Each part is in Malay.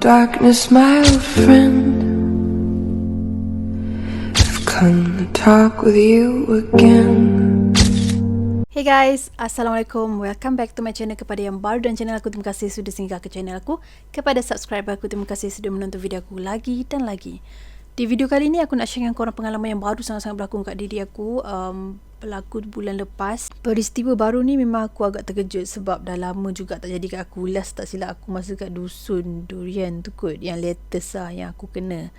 Darkness, my old friend, I've come to talk with you again. Hey guys, Assalamualaikum. Welcome back to my channel. Kepada yang baru dan channel aku, terima kasih sudah singgah ke channel aku. Kepada subscriber aku, terima kasih sudah menonton video aku lagi dan lagi. Di video kali ini aku nak share dengan korang pengalaman yang baru sangat-sangat berlaku kat diri aku. Berlaku bulan lepas. Peristiwa baru ni memang aku agak terkejut sebab dah lama juga tak jadi kat aku. Last tak silap aku masa kat dusun durian tu kot, yang latest lah yang aku kena.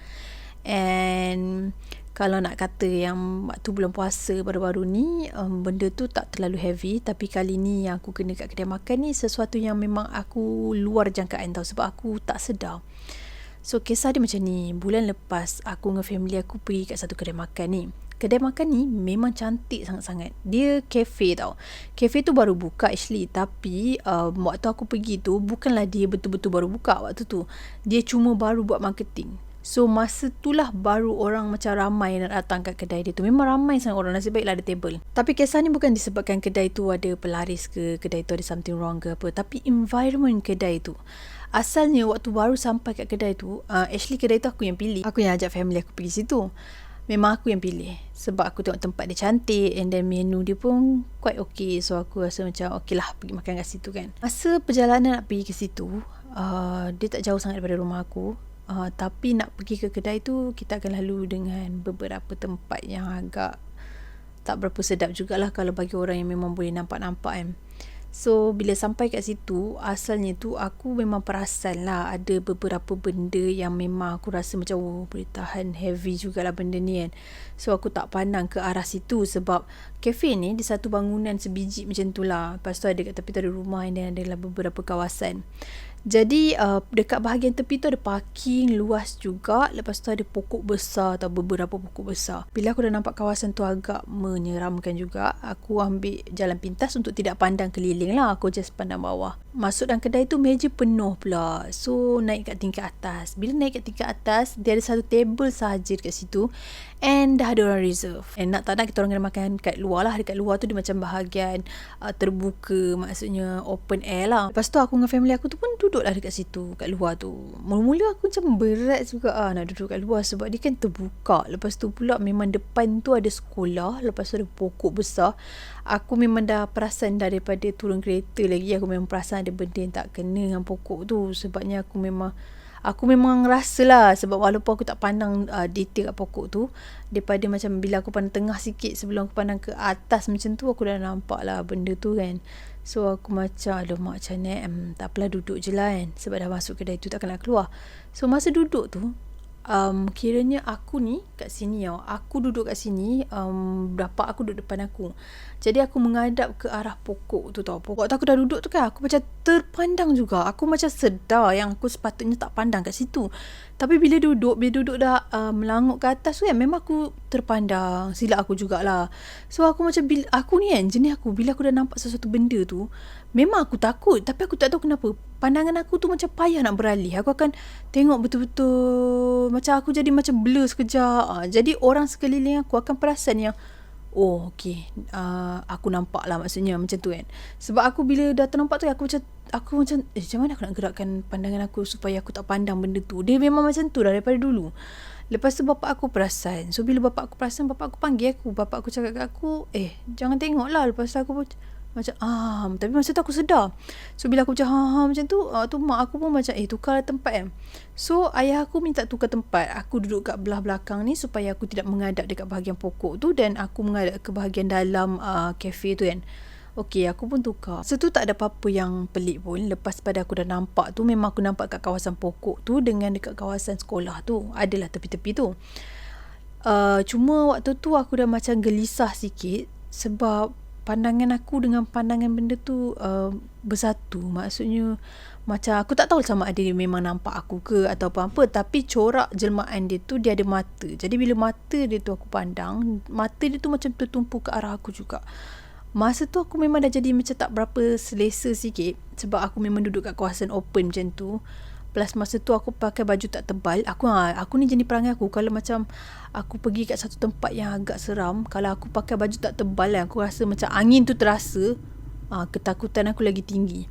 And kalau nak kata yang waktu bulan puasa baru-baru ni, benda tu tak terlalu heavy. Tapi kali ni yang aku kena kat kedai makan ni sesuatu yang memang aku luar jangkaan tau, sebab aku tak sedar. So kisah dia macam ni. Bulan lepas aku dengan family aku pergi kat satu kedai makan ni. Kedai makan ni memang cantik sangat-sangat. Dia cafe tau. Cafe tu baru buka actually. Tapi waktu aku pergi tu, bukanlah dia betul-betul baru buka waktu tu. Dia cuma baru buat marketing. So masa tu lah baru orang macam ramai nak datang kat kedai dia tu. Memang ramai sangat orang, nasib baiklah ada table. Tapi kisah ni bukan disebabkan kedai tu ada pelaris ke, kedai tu ada something wrong ke apa. Tapi environment kedai tu. Asalnya waktu baru sampai kat kedai tu, actually kedai tu aku yang pilih. Aku yang ajak family aku pergi situ. Memang aku yang pilih. Sebab aku tengok tempat dia cantik, and then menu dia pun quite okay. So aku rasa macam okay lah pergi makan kat situ kan. Masa perjalanan nak pergi ke situ, dia tak jauh sangat daripada rumah aku. Tapi nak pergi ke kedai tu, kita akan lalu dengan beberapa tempat yang agak tak berapa sedap jugalah kalau bagi orang yang memang boleh nampak-nampak kan. So bila sampai kat situ, asalnya tu aku memang perasan lah ada beberapa benda yang memang aku rasa macam boleh tahan heavy jugalah benda ni kan. So aku tak pandang ke arah situ sebab kafe ni di satu bangunan sebiji macam tu lah. Lepas tu ada kat tepi tu ada rumah dan ada beberapa kawasan. Jadi dekat bahagian tepi tu ada parking luas juga. Lepas tu ada pokok besar atau beberapa pokok besar. Bila aku dah nampak kawasan tu agak menyeramkan juga, aku ambil jalan pintas untuk tidak pandang keliling lah. Aku just pandang bawah. Masuk dalam kedai tu meja penuh pula. So naik kat tingkat atas. Bila naik kat tingkat atas, dia ada satu table sahaja dekat situ. And dah ada orang reserve. And nak tak nak kita orang kena makan kat luar lah. Dekat luar tu dia macam bahagian terbuka. Maksudnya open air lah. Lepas tu aku dengan family aku tu pun duduk lah dekat situ, kat luar tu. Mula-mula aku macam berat juga nak duduk kat luar sebab dia kan terbuka. Lepas tu pula memang depan tu ada sekolah. Lepas tu ada pokok besar. Aku memang dah perasan daripada turun kereta lagi. Aku memang perasan ada benda yang tak kena dengan pokok tu. Sebabnya aku memang rasa lah. Sebab walaupun aku tak pandang detail kat pokok tu, daripada macam bila aku pandang tengah sikit sebelum aku pandang ke atas macam tu, aku dah nampak lah benda tu kan. So aku macam alamak macam ni, tak apalah duduk je lah kan. Sebab dah masuk kedai tu takkan nak keluar. So masa duduk tu, kiranya aku ni kat sini tau. Aku duduk kat sini, bapak aku duduk depan aku. Jadi aku menghadap ke arah pokok tu tau. Waktu aku dah duduk tu kan, aku macam terpandang juga. Aku macam sedar yang aku sepatutnya tak pandang kat situ. Tapi bila duduk dah melanguk ke atas tu kan, memang aku terpandang. Silap aku jugalah. So aku macam, aku ni kan, jenis aku, bila aku dah nampak sesuatu benda tu, memang aku takut. Tapi aku tak tahu kenapa pandangan aku tu macam payah nak beralih. Aku akan tengok betul-betul, macam aku jadi macam blur sekejap. Jadi orang sekeliling aku akan perasan yang oh okay, aku nampak lah maksudnya macam tu kan. Sebab aku bila dah ternampak tu, aku macam macam mana aku nak gerakkan pandangan aku supaya aku tak pandang benda tu. Dia memang macam tu dah daripada dulu. Lepas tu bapak aku perasan. So bila bapak aku perasan, bapak aku panggil aku. Bapak aku cakap kat aku, jangan tengok lah. Lepas tu aku pun macam tapi masa tu aku sedar. So bila aku macam macam tu, mak aku pun macam tukar tempat kan. So ayah aku minta tukar tempat. Aku duduk kat belah belakang ni supaya aku tidak menghadap dekat bahagian pokok tu, dan aku menghadap ke bahagian dalam kafe tu kan. Okey, aku pun tukar. So tu tak ada apa-apa yang pelik pun. Lepas pada aku dah nampak tu, memang aku nampak kat kawasan pokok tu dengan dekat kawasan sekolah tu, adalah tepi-tepi tu. Cuma waktu tu aku dah macam gelisah sikit sebab pandangan aku dengan pandangan benda tu bersatu. Maksudnya macam aku tak tahu sama ada dia memang nampak aku ke atau apa-apa, tapi corak jelmaan dia tu dia ada mata. Jadi bila mata dia tu aku pandang, mata dia tu macam tertumpu ke arah aku juga. Masa tu aku memang dah jadi macam tak berapa selesa sikit sebab aku memang duduk kat kawasan open macam tu. Plus masa tu aku pakai baju tak tebal. Aku ni jenis perangai aku, kalau macam aku pergi kat satu tempat yang agak seram, kalau aku pakai baju tak tebal, aku rasa macam angin tu terasa, ketakutan aku lagi tinggi.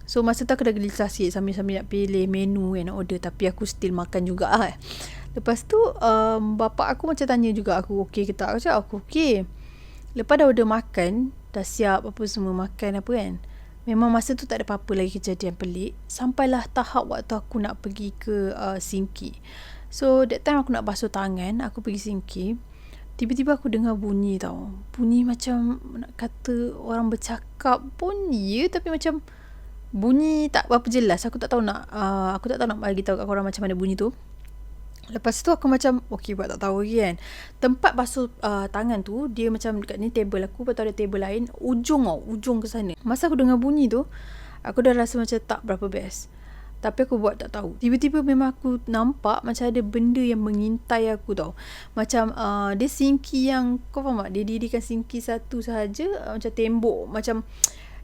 So masa tu aku dah gelisah sikit sambil-sambil nak pilih menu nak order, tapi aku still makan juga lah. Lepas tu bapak aku macam tanya juga aku okey ke tak. Aku cakap aku okey. Lepas dah order makan, dah siap apa semua makan apa kan, memang masa tu tak ada apa-apa lagi kejadian pelik. Sampailah tahap waktu aku nak pergi ke sinki. So that time aku nak basuh tangan, aku pergi sinki. Tiba-tiba aku dengar bunyi tau. Bunyi macam nak kata orang bercakap pun ya, tapi macam bunyi tak berapa jelas. Aku tak tahu nak bagi tahu kat korang macam mana bunyi tu. Lepas tu aku macam okey buat tak tahu lagi kan. Tempat basuh tangan tu dia macam dekat ni table aku, lepas tu ada table lain ujung ke sana. Masa aku dengar bunyi tu, aku dah rasa macam tak berapa best. Tapi aku buat tak tahu. Tiba-tiba memang aku nampak macam ada benda yang mengintai aku tau. Macam dia sinki yang, kau faham tak? Dia dirikan sinki satu sahaja, macam tembok. Macam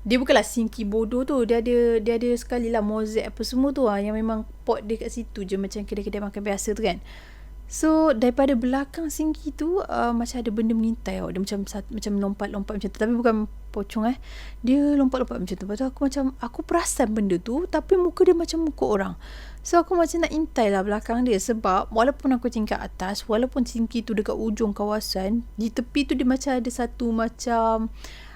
dia bukanlah sinki bodoh tu. Dia ada sekali lah mozaik apa semua tu lah, yang memang pot dia kat situ je, macam kedai-kedai makan biasa tu kan. So daripada belakang sinki tu macam ada benda mengintai tau. Dia macam lompat-lompat macam tu, tapi bukan pocong dia lompat-lompat macam tu. Lepas tu aku perasan benda tu, tapi muka dia macam muka orang. So aku macam nak intai lah belakang dia, sebab walaupun aku tingkat atas, walaupun sinki tu dekat ujung kawasan, di tepi tu dia macam ada satu macam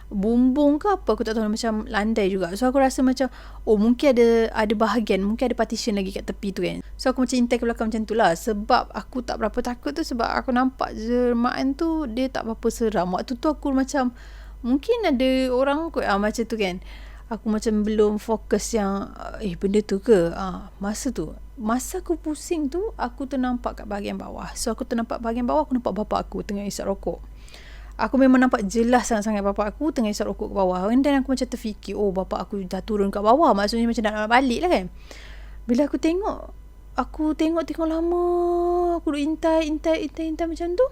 bumbung ke apa, aku tak tahu, macam landai juga. So aku rasa macam mungkin ada bahagian, mungkin ada partition lagi kat tepi tu kan. So aku macam intai ke belakang macam tu lah. Sebab aku tak berapa takut tu, sebab aku nampak jelmaan tu dia tak berapa seram. Waktu tu aku macam mungkin ada orang kot macam tu kan. Aku macam belum fokus yang benda tu ke. Masa aku pusing tu, aku ternampak kat bahagian bawah. So aku ternampak bahagian bawah, aku nampak bapak aku tengah isap rokok. Aku memang nampak jelas sangat-sangat bapak aku tengah isap rokok ke bawah. Dan aku macam terfikir, bapak aku dah turun kat bawah. Maksudnya macam nak balik lah kan. Bila aku tengok lama. Aku duk intai macam tu.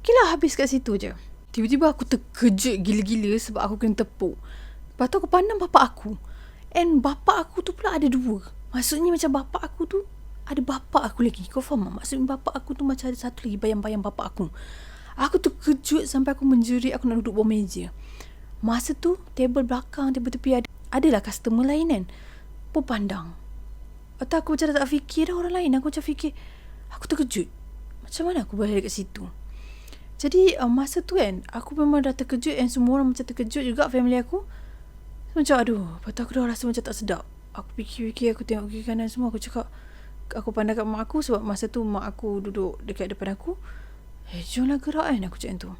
Okay lah, habis kat situ je. Tiba-tiba aku terkejut gila-gila sebab aku kena tepuk. Lepas tu aku pandang bapak aku. And bapak aku tu pula ada dua. Maksudnya macam bapak aku tu ada bapak aku lagi. Kau faham tak? Maksudnya bapak aku tu macam ada satu lagi bayang-bayang bapak aku. Aku terkejut sampai aku menjerit, aku nak duduk bawah meja. Masa tu table belakang, table tepi adalah customer lain kan. Pun pandang. Atau aku macam tak fikir dah orang lain. Aku macam fikir, aku terkejut. Macam mana aku boleh dekat situ? Jadi masa tu kan, aku memang dah terkejut, and semua orang macam terkejut juga, family aku. Macam lepas tu aku dah rasa macam tak sedap. Aku fikir, aku tengok kiri kanan semua. Aku cakap, aku pandang kat mak aku, sebab masa tu mak aku duduk dekat depan aku. Jomlah gerak kan, aku cakap tu.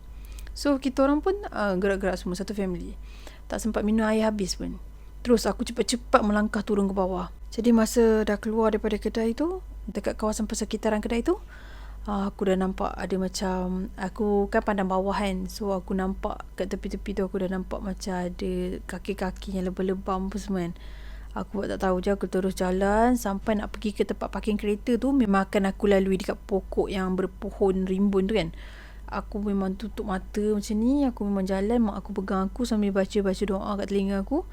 So kita orang pun gerak-gerak semua, satu family. Tak sempat minum air habis pun. Terus aku cepat-cepat melangkah turun ke bawah. Jadi masa dah keluar daripada kedai tu, dekat kawasan persekitaran kedai tu, aku dah nampak ada macam, aku kan pandang bawah kan. So aku nampak kat tepi-tepi tu, aku dah nampak macam ada kaki-kaki yang lebam-lebam apa semua kan. Aku buat tak tahu je, aku terus jalan sampai nak pergi ke tempat parking kereta tu. Memang akan aku lalui dekat pokok yang berpohon rimbun tu kan. Aku memang tutup mata macam ni. Aku memang jalan, mak aku pegang aku sambil baca doa kat telinga aku.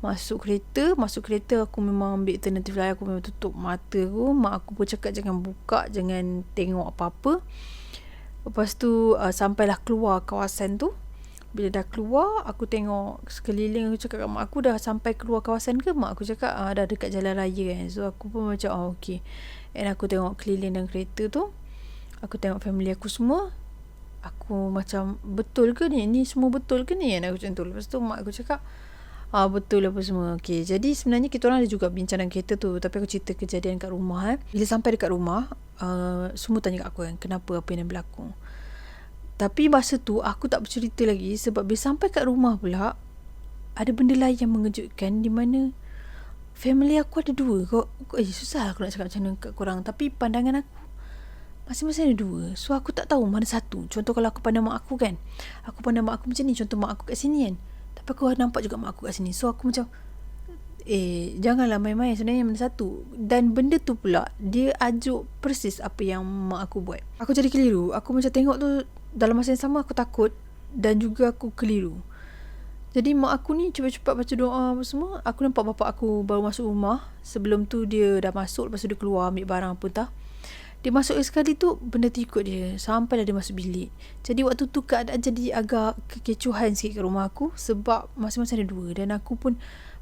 Masuk kereta aku memang ambil alternative lain. Aku memang tutup mata aku. Mak aku pun cakap jangan buka, jangan tengok apa-apa. Lepas tu sampailah keluar kawasan tu. Bila dah keluar, aku tengok sekeliling. Aku cakap kat mak aku, dah sampai keluar kawasan ke? Mak aku cakap dah dekat jalan raya kan. So aku pun macam okay. And aku tengok keliling dalam kereta tu, aku tengok family aku semua. Aku macam, betul ke ni? Ni semua betul ke ni? Dan aku macam tu. Lepas tu mak aku cakap betul apa semua. Okay, jadi sebenarnya kita orang ada juga bincang dalam kereta tu. Tapi aku cerita kejadian kat rumah. Bila sampai dekat rumah, semua tanya kat aku kan, kenapa, apa yang berlaku. Tapi masa tu aku tak bercerita lagi, sebab bila sampai kat rumah pula ada benda lain yang mengejutkan, di mana family aku ada dua. Susah aku nak cakap macam mana kat korang, tapi pandangan aku masing-masing ada dua. So aku tak tahu mana satu. Contoh kalau aku pandang mak aku kan, aku pandang mak aku macam ni, contoh mak aku kat sini kan, tapi aku nampak juga mak aku kat sini. So aku macam janganlah main-main, sebenarnya mana satu. Dan benda tu pula dia ajuk persis apa yang mak aku buat. Aku jadi keliru. Aku macam tengok tu, dalam masa yang sama aku takut dan juga aku keliru. Jadi mak aku ni cepat-cepat baca doa apa semua. Aku nampak bapak aku baru masuk rumah. Sebelum tu dia dah masuk, lepas tu dia keluar ambil barang apa entah. Dia masuk sekali tu, benda tu ikut dia sampailah dia masuk bilik. Jadi waktu tu keadaan jadi agak kekecohan sikit kat rumah aku, sebab masing-masing ada dua. Dan aku pun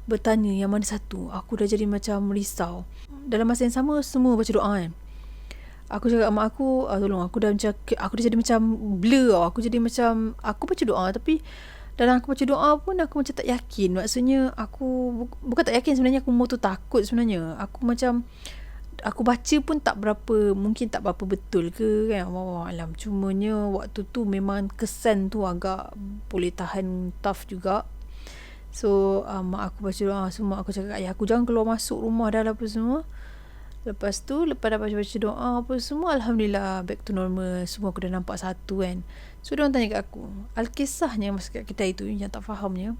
bertanya yang mana satu. Aku dah jadi macam risau. Dalam masa yang sama semua baca doa kan. Aku cakap mak aku, tolong, aku dah jadi macam blur tau. Aku jadi macam, aku baca doa tapi dalam aku baca doa pun aku macam tak yakin. Maksudnya aku bukan tak yakin sebenarnya, aku tu takut sebenarnya. Aku macam, aku baca pun mungkin tak berapa betul ke kan. Alam, cumanya waktu tu memang kesan tu agak boleh tahan tough juga. So mak aku baca doa semua. Aku cakap ayah aku jangan keluar masuk rumah dah lah apa semua. Lepas tu, lepas dah baca-baca doa apa semua, Alhamdulillah back to normal. Semua aku dah nampak satu kan. So diorang tanya kat aku, Alkisahnya masa kat kedai tu, yang tak fahamnya,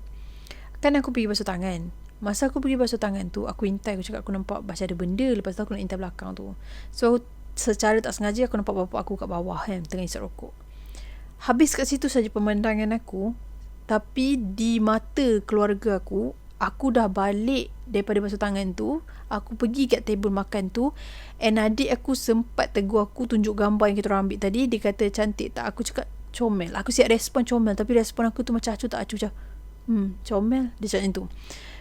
kan aku pergi basuh tangan. Masa aku pergi basuh tangan tu, aku intai, aku cakap aku nampak macam ada benda. Lepas tu aku nak intai belakang tu. So secara tak sengaja aku nampak bapak aku kat bawah kan, tengah isap rokok. Habis kat situ saja pemandangan aku. Tapi di mata keluarga aku dah balik daripada basuh tangan tu. Aku pergi kat table makan tu, and adik aku sempat tegur aku, tunjuk gambar yang kita orang ambil tadi. Dia kata cantik tak? Aku cakap comel. Aku siap respon comel, tapi respon aku tu macam acuh tak acuh, macam comel. Dia cakap macam tu.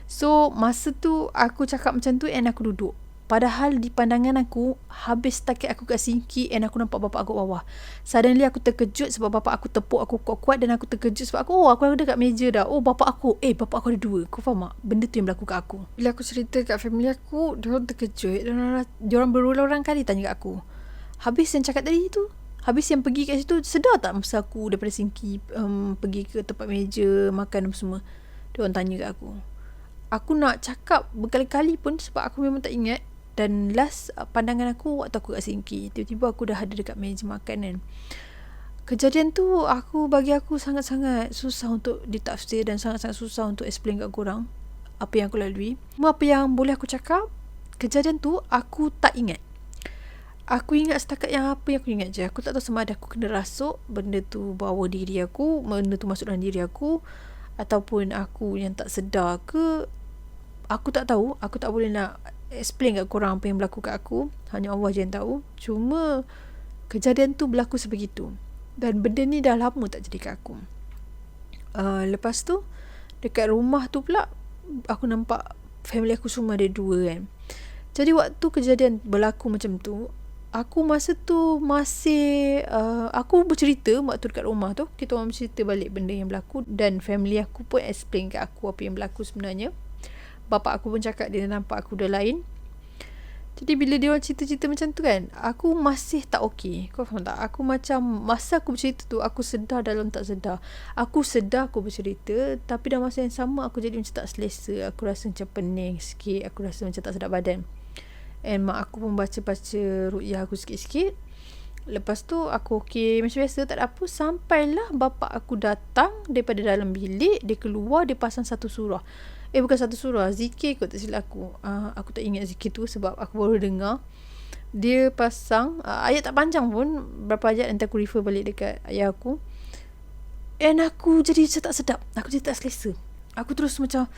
So masa tu aku cakap macam tu, and aku duduk. Padahal di pandangan aku, habis takut aku kat sinki, and aku nampak bapak aku bawah. Suddenly aku terkejut sebab bapak aku tepuk aku kuat-kuat, dan aku terkejut sebab aku ada kat meja dah. Bapak aku ada dua. Kau faham tak? Benda tu yang berlaku kat aku. Bila aku cerita kat family aku, diorang terkejut. Diorang berulang-ulang kali tanya kat aku, habis yang cakap tadi tu, habis yang pergi kat situ, sedar tak masa aku daripada sinki pergi ke tempat meja makan apa semua? Diorang tanya kat aku. Aku nak cakap berkali-kali pun sebab aku memang tak ingat. Dan last pandangan aku waktu aku kat sinki, tiba-tiba aku dah ada dekat meja makan kan. Kejadian tu bagi aku sangat-sangat susah untuk ditafsir, dan sangat-sangat susah untuk explain kat korang apa yang aku lalui. Apa yang boleh aku cakap, kejadian tu aku tak ingat. Aku ingat setakat yang apa yang aku ingat je. Aku tak tahu sama ada aku kena rasuk, benda tu bawa diri aku, benda tu masuk dalam diri aku, ataupun aku yang tak sedar ke. Aku tak tahu. Aku tak boleh nak explain kat korang apa yang berlaku kat aku. Hanya Allah je yang tahu. Cuma kejadian tu berlaku sebegitu. Dan benda ni dah lama tak jadi kat aku. Lepas tu dekat rumah tu pula, aku nampak family aku semua ada dua kan. Jadi waktu kejadian berlaku macam tu, aku masa tu masih aku bercerita waktu dekat rumah tu. Kita orang bercerita balik benda yang berlaku, dan family aku pun explain kat aku apa yang berlaku sebenarnya. Bapak aku pun cakap dia nampak aku dah lain. Jadi bila dia orang cerita-cerita macam tu kan, aku masih tak okey. Kau faham tak? Aku macam, masa aku bercerita tu, aku sedar dalam tak sedar. Aku sedar aku bercerita, tapi dalam masa yang sama aku jadi macam tak selesa. Aku rasa macam pening sikit. Aku rasa macam tak sedap badan. And mak aku pun baca-baca ruqyah aku sikit-sikit. Lepas tu aku okey macam biasa, tak ada apa. Sampailah bapak aku datang daripada dalam bilik. Dia keluar, dia pasang satu surah. Bukan satu surah, zikir kot, tak silap aku. Aku tak ingat zikir tu sebab aku baru dengar. Dia pasang ayat tak panjang pun, berapa ayat, nanti aku refer balik dekat ayah aku. And aku jadi macam tak sedap. Aku jadi tak selesa. Aku terus macam,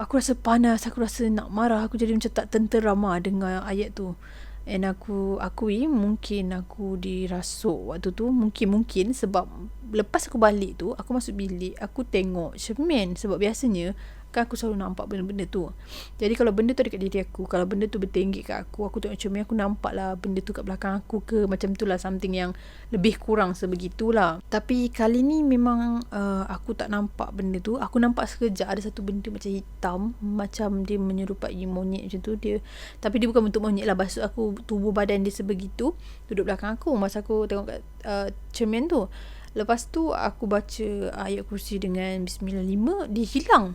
aku rasa panas, aku rasa nak marah. Aku jadi macam tak tenteram dengar ayat tu. And aku akui mungkin aku dirasuk waktu tu. Mungkin sebab lepas aku balik tu, aku masuk bilik, aku tengok cermin. Sebab biasanya kan aku selalu nampak benda-benda tu. Jadi kalau benda tu ada kat diri aku, kalau benda tu bertenggek kat aku tengok cermin, aku nampak lah benda tu kat belakang aku ke. Macam tu lah, something yang lebih kurang sebegitulah. Tapi kali ni memang aku tak nampak benda tu. Aku nampak sekejap ada satu benda macam hitam, macam dia menyerupai monyet macam tu dia. Tapi dia bukan bentuk monyet lah. Maksud aku tubuh badan dia sebegitu, duduk belakang aku masa aku tengok kat cermin tu. Lepas tu aku baca ayat kursi dengan Bismillah 5, dia hilang.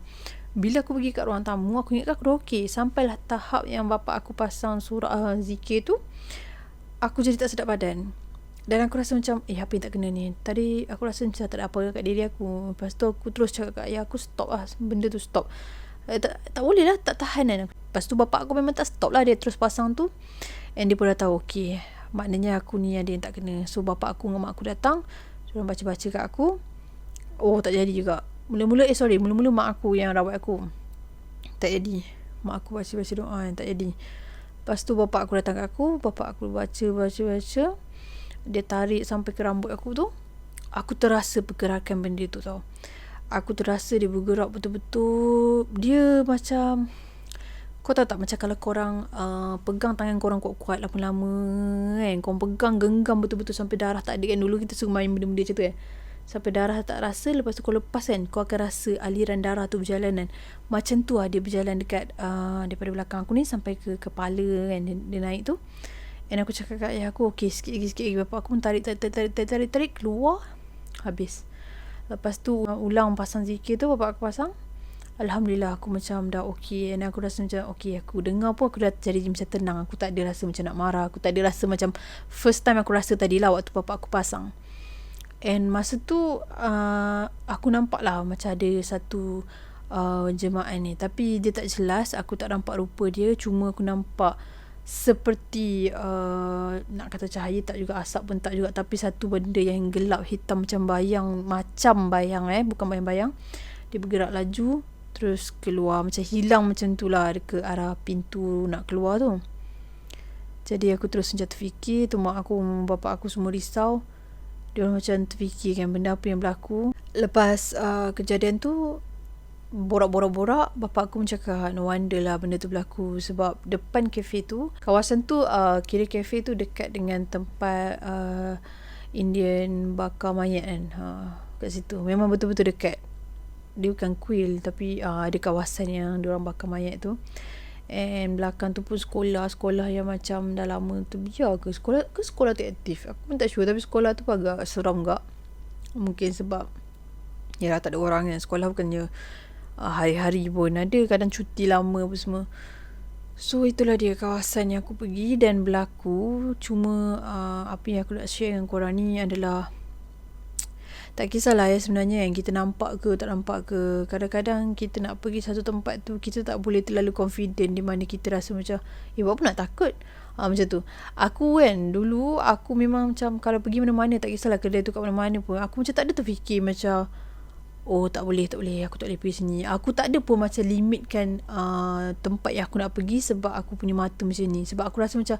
Bila aku pergi kat ruang tamu, aku ingat aku dah okey. Sampailah tahap yang bapak aku pasang surah zikir tu, aku jadi tak sedap badan. Dan aku rasa macam, apa yang tak kena ni. Tadi aku rasa macam tak ada apa kat diri aku. Lepas tu aku terus cakap kat ayah aku, stop lah, benda tu stop. Tak boleh lah, tak tahan kan. Lepas tu bapak aku memang tak stop lah, dia terus pasang tu. And dia pun dah tahu, okey, maknanya aku ni ada yang tak kena. So bapak aku dengan mak aku datang, diorang baca-baca kat aku. Tak jadi juga. Mula-mula mak aku yang rawat aku. Tak jadi. Mak aku baca-baca doa yang tak jadi. Lepas tu bapak aku datang kat aku. Bapak aku baca. Dia tarik sampai ke rambut aku tu. Aku terasa pergerakan benda tu tau. aku terasa dia bergerak betul-betul. Dia macam, kau tahu tak macam kalau korang pegang tangan korang kuat-kuat lama-lama kan, korang pegang genggam betul-betul sampai darah tak ada kan. Dulu kita suka main benda-benda macam tu kan, sampai darah tak rasa. Lepas tu kau lepas kan, kau akan rasa aliran darah tu berjalan kan. Macam tu lah dia berjalan dekat daripada belakang aku ni sampai ke kepala kan, dia naik tu. And aku cakap kat ayah aku, okay sikit lagi. Bapak aku pun tarik keluar, habis. Lepas tu ulang pasang zikir tu, bapak aku pasang. Alhamdulillah aku macam dah okay. And aku rasa macam okay, aku dengar pun aku dah jadi macam tenang. Aku tak ada rasa macam nak marah. Aku tak ada rasa macam first time aku rasa tadi lah waktu bapak aku pasang. And masa tu aku nampak lah macam ada satu jemaah ni, tapi dia tak jelas. Aku tak nampak rupa dia, cuma aku nampak seperti nak kata cahaya tak juga, asap pun tak juga, tapi satu benda yang gelap hitam macam bayang, bukan bayang-bayang. Dia bergerak laju, terus keluar, macam hilang macam tu lah ke arah pintu nak keluar tu. Jadi aku terus macam terfikir tu, mak aku, bapak aku semua risau. Dia macam terfikir kan benda apa yang berlaku. Lepas kejadian tu, borak-borak, bapak aku cakap no wonder lah benda tu berlaku. Sebab depan kafe tu, kawasan tu kira kafe tu dekat dengan tempat Indian bakar mayat kan, kat situ. Memang betul-betul dekat. Dia bukan kuil, tapi ada kawasan yang diorang bakar mayat tu. And belakang tu pun sekolah yang macam dah lama terbiar ke sekolah tu aktif, aku pun tak sure. Tapi sekolah tu pun agak seram gak. Mungkin sebab yalah tak ada orang kan. Sekolah bukannya hari-hari pun ada, kadang cuti lama apa semua. So itulah dia kawasan yang aku pergi dan berlaku. Cuma apa yang aku nak share dengan korang ni adalah, tak kisahlah ya sebenarnya yang kita nampak ke tak nampak ke. Kadang-kadang kita nak pergi satu tempat tu, kita tak boleh terlalu confident, di mana kita rasa macam buat apa nak takut. Macam tu. Aku kan dulu, aku memang macam kalau pergi mana-mana, tak kisahlah kedai tu kat mana-mana pun, aku macam tak ada terfikir macam oh tak boleh, aku tak boleh pergi sini. Aku tak ada pun macam limitkan tempat yang aku nak pergi sebab aku punya mata macam ni. Sebab aku rasa macam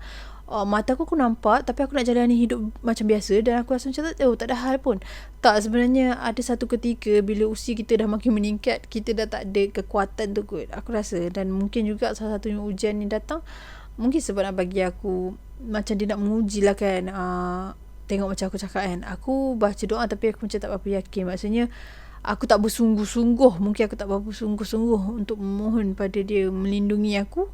mata aku nampak, tapi aku nak jalani hidup macam biasa. Dan aku rasa macam tak ada hal pun. Tak, sebenarnya ada satu ketika bila usia kita dah makin meningkat, kita dah tak ada kekuatan tu kot, aku rasa. Dan mungkin juga salah satunya ujian ni datang, mungkin sebab nak bagi aku, macam dia nak menguji lah kan. Tengok macam aku cakap kan, aku baca doa tapi aku macam tak berapa yakin. Maksudnya aku tak bersungguh-sungguh. Mungkin aku tak berapa sungguh-sungguh untuk memohon pada dia melindungi aku.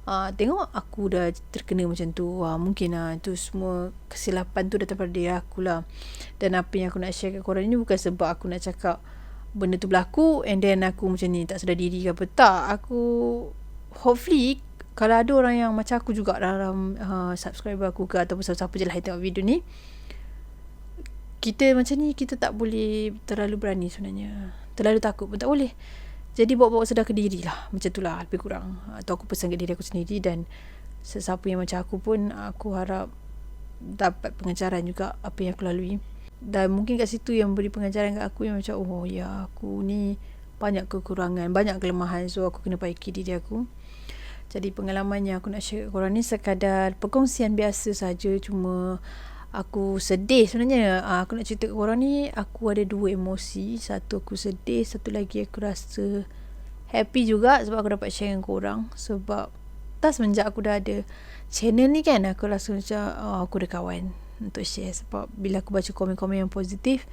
Tengok aku dah terkena macam tu. Mungkin itu semua kesilapan tu datang daripada aku lah. Dan apa yang aku nak share kat korang ni bukan sebab aku nak cakap benda tu berlaku and then aku macam ni tak sedar diri ke apa. Tak, aku hopefully kalau ada orang yang macam aku juga dalam subscriber aku ke ataupun siapa-siapa je lah yang tengok video ni, kita macam ni, kita tak boleh terlalu berani sebenarnya. Terlalu takut pun tak boleh. Jadi bawa-bawa sedar ke diri lah. Macam tu lah lebih kurang. Atau aku pesan ke diri aku sendiri. Dan sesiapa yang macam aku pun, aku harap dapat pengajaran juga apa yang aku lalui. Dan mungkin kat situ yang beri pengajaran kat aku, yang macam oh ya, aku ni banyak kekurangan, banyak kelemahan. So aku kena baiki diri aku. Jadi pengalaman yang aku nak share kat korang ni sekadar perkongsian biasa saja. Cuma aku sedih sebenarnya. Aku nak cerita kat korang ni, aku ada dua emosi. Satu aku sedih, satu lagi aku rasa happy juga sebab aku dapat share dengan korang. Sebab semenjak aku dah ada channel ni kan, aku rasa macam aku ada kawan untuk share. Sebab bila aku baca komen-komen yang positif,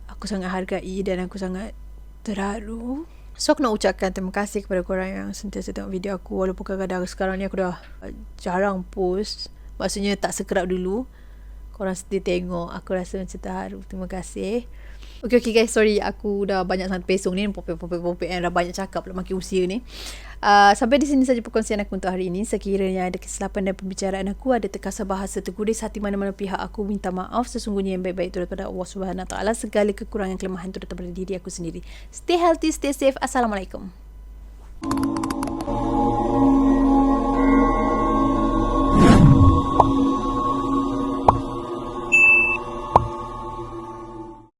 aku sangat hargai dan aku sangat terharu. So aku nak ucapkan terima kasih kepada korang yang sentiasa tengok video aku. Walaupun kadang-kadang sekarang ni aku dah jarang post, maksudnya tak sekerap dulu. Korang setia tengok, aku rasa macam terharu. Terima kasih. Okay guys, sorry aku dah banyak sangat pesong ni, popek yang dah banyak cakap pula makin usia ni. Sampai di sini saja perkongsian aku untuk hari ini. Sekiranya ada kesilapan dan pembicaraan aku, ada terkasar bahasa tergudis hati mana-mana pihak, aku minta maaf. Sesungguhnya yang baik-baik itu daripada Allah Subhanahu Wa Taala. Segala kekurangan kelemahan itu datang dari diri aku sendiri. Stay healthy, stay safe. Assalamualaikum.